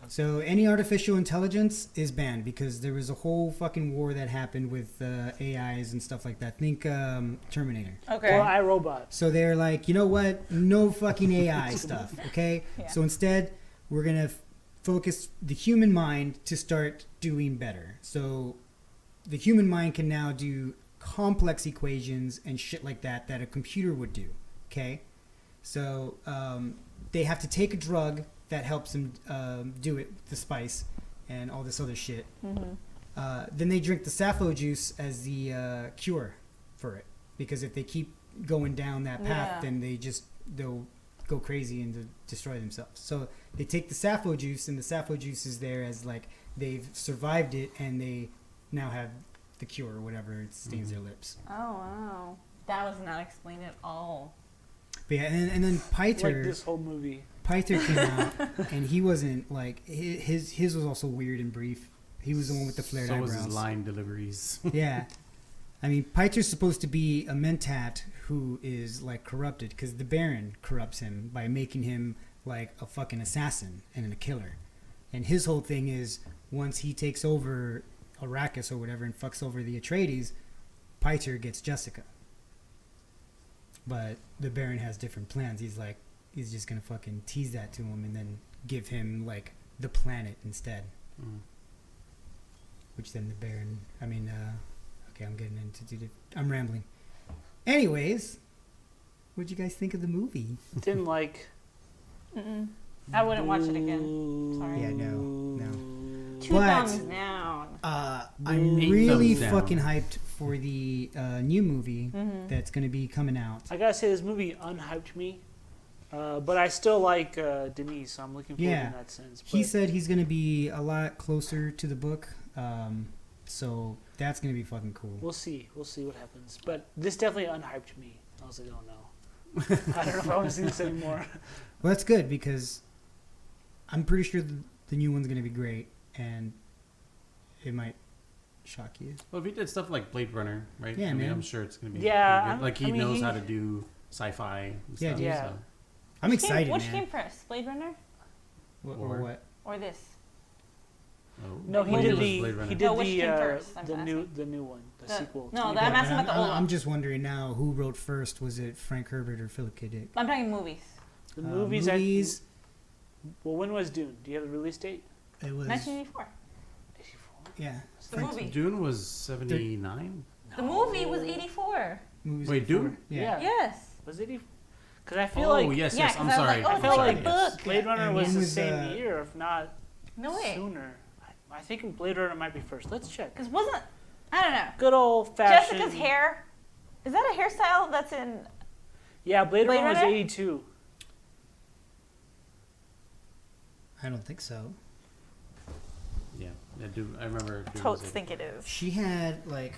So any artificial intelligence is banned because there was a whole fucking war that happened with AIs and stuff like that. Think Terminator.
Okay.
Or iRobot.
So they're like, you know what? No fucking AI stuff, okay?
Yeah.
So instead, we're going to focus the human mind to start doing better. So the human mind can now do complex equations and shit like that a computer would do, okay? So they have to take a drug that helps them do it, the spice and all this other shit. Then they drink the sappho juice as the cure for it. Because if they keep going down that path, then they'll go crazy and destroy themselves. So they take the sappho juice, and the sappho juice is there as like they've survived it, and they now have the cure or whatever. It stains their lips.
Oh wow, that was not explained at all.
But yeah, and then Piter.
Like this whole movie.
Piter came out, and he wasn't like his was also weird and brief. He was the one with the flared eyebrows.
So was his line deliveries.
Yeah. I mean, Piter's supposed to be a mentat who is, like, corrupted, because the Baron corrupts him by making him, like, a fucking assassin and a killer. And his whole thing is, once he takes over Arrakis or whatever and fucks over the Atreides, Piter gets Jessica. But the Baron has different plans. He's just gonna fucking tease that to him and then give him, like, the planet instead. Which then the Baron, okay, I'm getting into... I'm rambling. Anyways, what'd you guys think of the movie?
Didn't like.
I wouldn't watch it again. Sorry.
Yeah, no.
Two thumbs down.
I'm really fucking hyped for the new movie that's going to be coming out.
I gotta say, this movie unhyped me. But I still like Denise, so I'm looking forward in that sense. But
He said he's going to be a lot closer to the book. So that's going to be fucking cool.
We'll see. We'll see what happens. But this definitely unhyped me. I was like, oh no. I don't know if I want to see this anymore.
Well, that's good because I'm pretty sure the new one's going to be great and it might shock you.
Well, if he did stuff like Blade Runner, right?
Yeah, man.
I'm sure it's going to be
Yeah,
good. Like he knows how to do sci-fi and stuff.
Yeah.
So.
I'm excited,
Which
man.
came first, Blade Runner
Or what?
or this?
Oh,
No, he
Blade
did
was
the
Blade Runner.
he
No,
did
which
the
came first? I'm
the
asking.
new one, the sequel.
No,
to
that I'm
Blade
asking about the old
I'm
one.
just wondering now who wrote first. Was it Frank Herbert or Philip K. Dick?
I'm talking movies.
The movies. Well, when was Dune? Do you have the release date?
It was
1984.
84.
yeah.
The movie.
Dune was 79?
The movie was 84.
Movies
Wait,
before.
Dune?
Yeah.
Yes.
Was it? Because I feel like
yes,
Yeah,
yes.
'cause
I'm
I was
sorry.
like, oh,
I felt like
book.
Blade Runner
And
was
when
the
was,
same year, if not
No way.
sooner. I think Blade Runner might be first. Let's check.
Because wasn't, I don't know.
Good old fashioned.
Jessica's hair, is that a hairstyle that's in,
Yeah, Blade
Blade
Runner was
Runner?
82.
I don't think so.
Yeah, I remember. Dune
totes
was
think it is.
She had like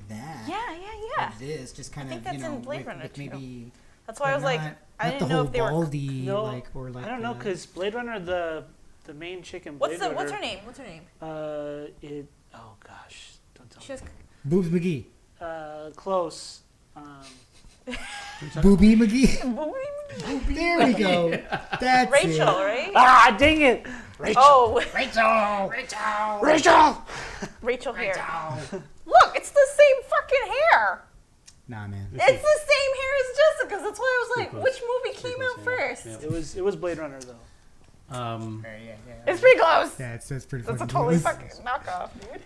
that.
Yeah.
Like this, just kind
I
of,
think that's in
with,
Blade Runner,
with
too.
maybe.
That's why I was like, I
not
didn't
the
know
whole
if they were.
baldy,
No,
or like.
I don't know, because Blade Runner, the main chick in Blade Runner.
What's her name? What's her name?
Oh gosh, don't tell
She has,
Boobs McGee.
me. Close.
Booby McGee. There we go. That's
Rachel,
it.
right?
Ah, dang it! Rachel.
Oh,
Rachel.
Rachel hair. Look, it's the same fucking hair.
Nah, man.
It's the same hair as Jessica's. That's why I was like,
close.
which movie
Pretty
came out
close, yeah.
first?
Yeah.
It was Blade Runner though.
It's pretty close.
Yeah, that's pretty.
That's a
fucking
totally
close.
fucking knockoff, dude. It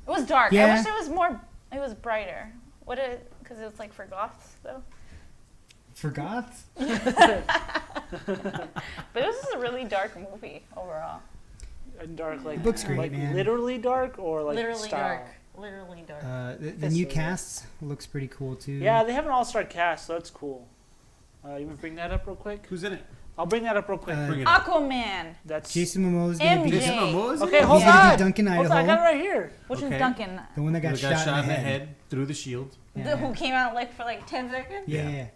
was dark. I
Yeah.
wish it was more. It was brighter. Because it was like for goths though.
Forgot?
But it was just a really dark movie overall.
And dark, like
The book's great,
like
man.
literally dark or like
Literally
style?
dark. Literally dark.
The new cast looks pretty cool too.
Yeah, they have an all-star cast, so that's cool. You want to bring that up real quick?
Who's in it?
I'll bring that up real quick.
Bring it up.
Aquaman.
That's
Jason Momoa's gonna be
MJ.
Jason Momoa is in
okay.
it?
Hold
He's gonna be
on.
Duncan,
Hold on, I got it
Idaho.
right here.
Which one's
Okay.
Duncan?
The one that got
Who got
shot in the head.
through the shield.
Yeah.
Who came out like for like 10 seconds?
Yeah.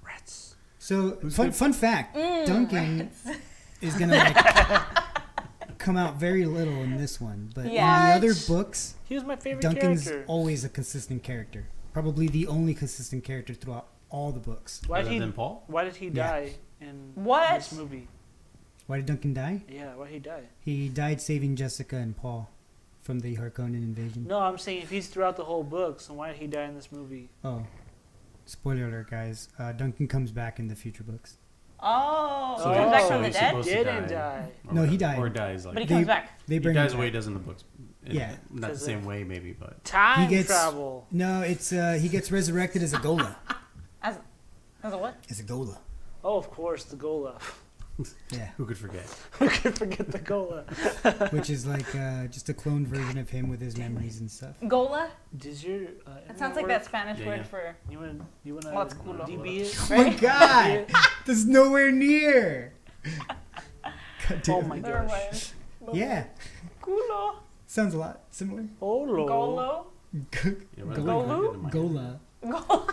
Rats.
So
Who's
fun fact: Duncan is gonna like come out very little in this one, but
Yeah.
in the other books,
He was my favorite
Duncan's
character.
always a consistent character. Probably the only consistent character throughout all the books.
Why did
Other
he?
than Paul?
Why did he
Yeah.
die in
What?
this movie?
Why did Duncan die?
Yeah, why did he die?
He died saving Jessica and Paul from the Harkonnen invasion.
No, I'm saying if he's throughout the whole books, then why did he die in this movie?
Oh, spoiler alert, guys. Duncan comes back in the future books.
Oh,
So
he comes back
so
from the
he's
dead?
supposed to
Didn't
die.
die.
Or
No, he
whatever.
died.
Or dies like
But he
They-
comes back.
They
he
bring
dies
him
the way he
back.
does in the books.
Yeah.
Not the
Because
same way, maybe, but
Time
He gets-
travel.
No, it's he gets resurrected as a Gola.
As a what?
As a Gola.
Oh, of course, the Gola.
Yeah.
who could forget?
Who could forget the Gola?
Which is like just a cloned version of him with his memories and stuff.
Gola?
Does your
That sounds like that Spanish
Yeah,
word
yeah.
for.
You wanna
Well, that's cool.
DB it?
Oh my god! There's nowhere near! God damn
Oh
it.
my
Never
gosh.
mind.
Yeah.
Culo.
Sounds a lot similar.
Olo.
Golo.
Yeah, what
Gola.
I did in my-
Gola.
Gola.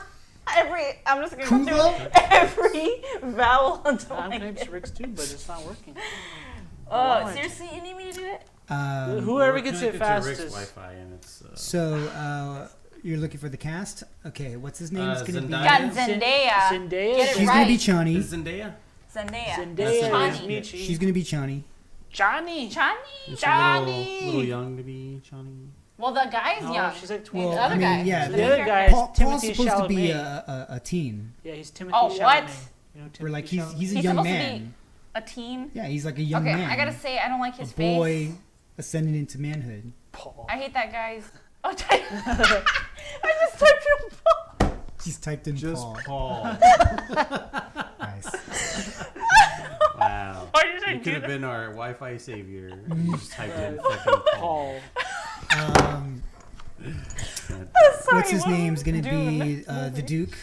I'm just gonna go
Kulo?
through every vowel until
I'm
I
typing
get.
Rick's too, but it's not working.
Oh, seriously? You need me to do it?
Whoever
We're
gets it
connected to Rick's
fastest.
Wi-Fi and it's
So, you're looking for the cast? Okay, what's his name? It's gonna be.
Zendaya.
Got Zendaya.
Zendaya.
Get it
She's
right.
gonna be Chani.
Is Zendaya?
Zendaya.
Zendaya
That's
is
it.
Michi.
She's gonna be Chani.
Johnny.
Chani.
Is she a
Johnny!
little young to be Johnny.
Well, the guy's
No,
young.
she's like 20.
Well,
The other
I mean,
guy.
yeah.
The other guy is
Paul's
Timothy
supposed to be
Chalamet.
a teen.
Yeah, he's Timothy
Oh,
Chalamet.
what?
You know
Or like he's
Chalamet?
a
He's
young
supposed to
man.
A teen.
Yeah, he's like a young
Okay,
man.
I gotta say, I don't like
a
his
boy
face.
ascending into manhood.
Paul.
I hate that guy's. Oh, I just typed in Paul.
He's typed in
Just
Paul.
Paul.
Nice.
Wow.
Why did I
You
do
could have
that?
been our Wi-Fi savior. You just typed in fucking Paul.
Paul.
What's
Sorry,
his
what
name's gonna
Dune.
be the Duke.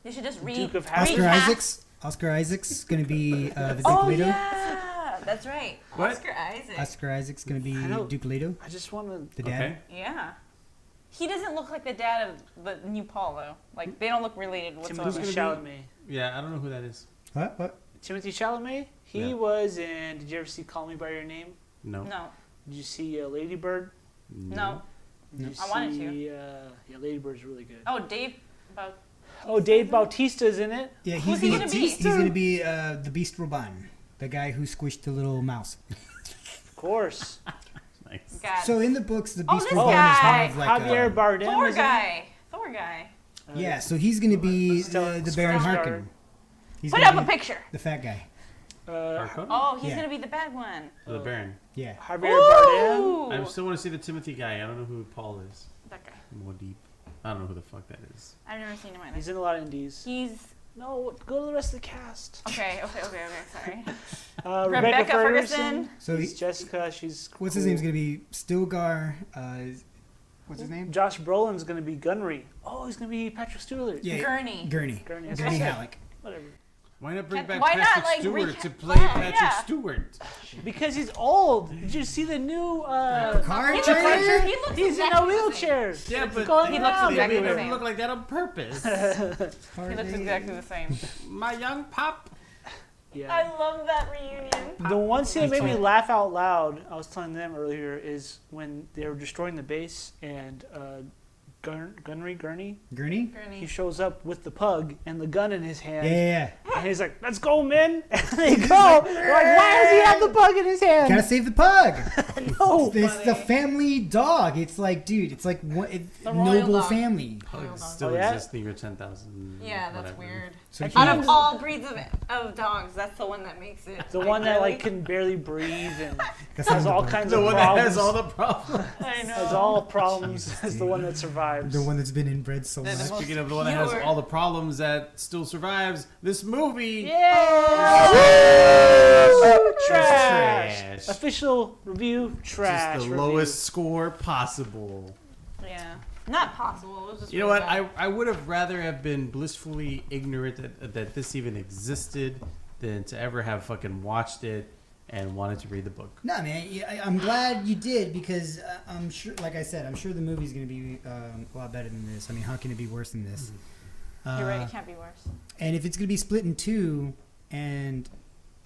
You should just read.
Duke of
Oscar
Hazard.
Isaacs. Oscar Isaacs gonna be the Duke
Oh
Leto.
yeah, that's right.
What?
Oscar Isaac.
Oscar Isaac's gonna be
I know.
Duke Leto,
I just want
the dad.
Okay.
Yeah. He doesn't look like the dad of the new Paul though. Like they don't look related
to
whatsoever.
Timothy
gonna
Chalamet.
Yeah, I don't know who that is.
What?
Timothy Chalamet? He
Yeah.
was in. Did you ever see Call Me by Your Name?
No.
No,
Did you see Lady Bird?
no.
Did you
I wanted to.
see, yeah, Lady Bird's really good.
Oh, Dave. About
Oh, Dave Bautista's in it.
Yeah,
Who's he gonna be?
He's gonna be the Beast Roban, the guy who squished the little mouse.
Of course.
Nice.
God.
So in the books, the
Oh,
Beast
this
Roban is
guy!
kind of like
Javier Bardem
Thor
is in it.
guy. Thor guy.
yeah. So he's gonna be
Stellan
the Baron
Skarsgård.
Harkonnen. He's
Put
gonna
up a
be
picture.
the fat guy.
Harkonnen?
Oh, he's
Yeah.
gonna be the bad one.
The Baron.
Yeah.
Javier Bardem.
Ooh.
I still want to see the Timothy guy. I don't know who Paul is.
That guy.
More deep. I don't know who the fuck that is.
I've never seen him either.
He's in a lot of indies.
He's
No, go to the rest of the cast.
okay. Sorry.
Rebecca Ferguson.
So
He's Jessica. She's
what's his
cool.
name's gonna be Stilgar. What's his name?
Josh Brolin's gonna be Gunry. Oh, he's gonna be Patrick Stewart.
Yeah,
Gurney.
Gurney.
Gurney.
Gurney Halleck.
Whatever.
Why not bring
Can't-
back
why not,
Patrick
like,
Stewart to
recap-
play
Oh,
Patrick
yeah.
Stewart?
Because he's old. Did you see the new?
Car
He looks,
trailer?
he looks
He's in a
exactly the same.
wheelchair.
Yeah, but
going
He looks
around
exactly the
everywhere.
same.
look like that on purpose.
He looks exactly the same.
My young pop.
Yeah.
I love that reunion.
The one scene that made me
That's
laugh out loud, I was telling them earlier, is when they were destroying the base and Gurney,
Gurney?
he
Gurney.
shows up with the pug and the gun in his hand.
Yeah.
And he's like, "Let's go, men!" And they go. They're like, why does he have the pug in his hand?
Gotta save the pug.
No.
It's the family dog. It's like, dude, it's like
The royal
noble
dog.
family.
Pugs
dog.
still
Oh, yeah?
exist in year 10,000.
Yeah, that's
whatever.
weird.
So
I
he-
can't
Out
even-
of all breeds of dogs, that's the one that makes it.
The one that
really?
like can barely breathe and
That's
has
not
all
the
kinds
The
of
one
problems.
that has all the problems.
I know.
has all problems.
Jesus,
is the
dude.
one that survives.
the one that's been inbred so
They're
much.
the most
Speaking of the one that has
pure.
all the problems that still survives, this movie
Yeah.
is
Trash.
trash.
Official review. Trash.
Just the
review.
lowest score possible.
Yeah. Not possible. It was just
You know
really
what?
bad.
I would have rather have been blissfully ignorant that this even existed than to ever have fucking watched it and wanted to read the book.
No, man, I'm glad you did because I'm sure, like I said, I'm sure the movie's going to be a lot better than this. I mean, how can it be worse than this?
You're right. It can't be worse.
And if it's going to be split in two, and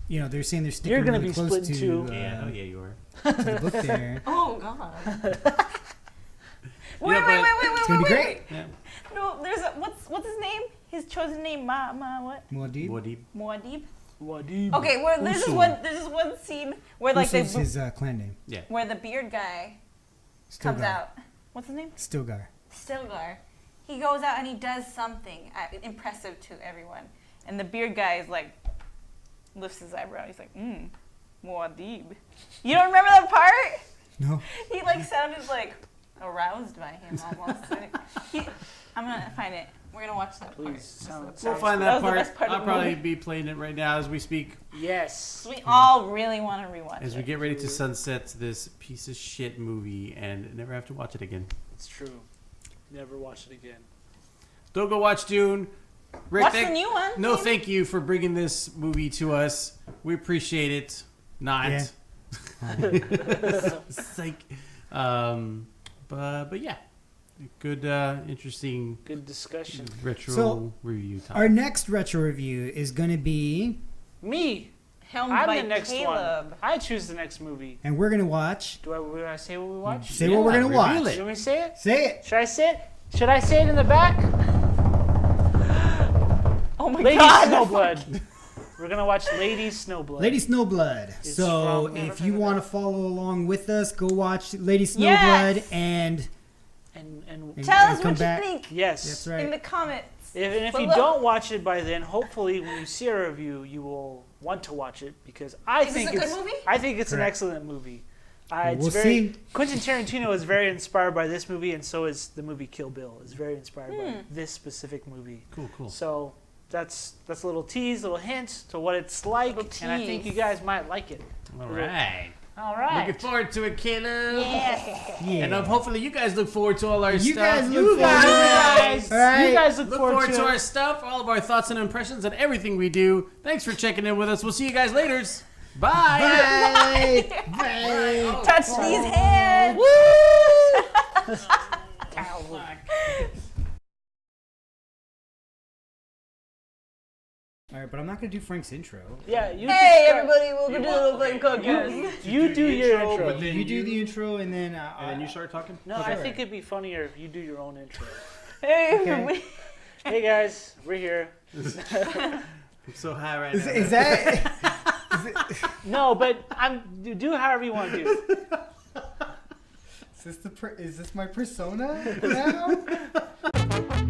they're saying they're sticking
You're gonna
really
be
close
split in
to,
two.
Yeah, oh yeah, you are.
to the book there.
Oh God.
Yeah,
Wait.
It's going to be great.
Yeah.
No, no. There's a what's his name? His chosen name, what?
Muad'Dib.
Muad'Dib. Okay, where there's this one scene where like
Uso's his clan name.
Yeah.
where the beard guy comes out. What's his name?
Stilgar.
Stilgar. He goes out and he does something impressive to everyone, and the beard guy is like lifts his eyebrow. He's like, Muad'Dib. You don't remember that part?
No.
He like sounded like aroused by him almost. I'm gonna find it. We're gonna watch that
Please.
part.
We'll find that
was the
part.
best part of
I'll
the
probably
movie.
be playing it right now as we speak.
Yes.
We all really want to rewatch
As
it.
we get ready to sunset this piece of shit movie and never have to watch it again.
It's true. Never watch it again.
Don't go watch Dune. Rick,
Watch the new one.
No, thank you for bringing this movie to us. We appreciate it. Not.
Yeah.
Psych. But yeah. Good, interesting
Good discussion.
retro review time.
Our next retro review is going to be,
Me.
Helmed
I'm
by
the next
Caleb.
one. I choose the next movie.
and we're going to watch.
Do I say what we watch?
Say what we're going to watch.
reveal it.
You want me to say it?
Say it.
Should I say it? Should I say it in the back?
Oh my
Lady
god.
Snowblood. We're gonna watch Lady Snowblood.
Lady Snowblood.
It's
So
from-
if you want to follow along with us, go watch Lady Snowblood
Yes.
and
and
Tell us
come
what
back.
you think
yes.
That's
in
right.
the comments.
If
But
you
look-
don't watch it by then, hopefully when you see a review, you will want to watch it because I
Is
think
this a
it's
good movie?
I think it's an
Correct.
excellent movie.
We'll
It's very
see.
Quentin Tarantino is very inspired by this movie, and so is the movie Kill Bill. Is very inspired by this specific movie.
Cool.
So that's a little tease, a little hint to what it's like,
Little
and I think
tease.
you guys might like it.
All right.
All right.
Looking forward to it, Caleb.
Yes.
Yeah.
And hopefully you guys look forward to all our
You
stuff.
guys look forward to
guys,
All right.
you guys look,
Look
forward
forward to
it.
our stuff, all of our thoughts and impressions, and everything we do. Thanks for checking in with us. We'll see you guys later. Bye.
Bye. Bye.
Touch these hands.
All right, but I'm not going to do Frank's intro.
Yeah, you
Hey
can start.
everybody, welcome to the LoFi podcast.
You do your intro.
but then
You do the intro and then...
And then you start talking?
No, I think it'd be funnier if you do your own intro.
Hey
Okay.
everybody.
Hey guys, we're here.
I'm so high right now.
Is that...
No, but do however you want to do.
Is this my persona now?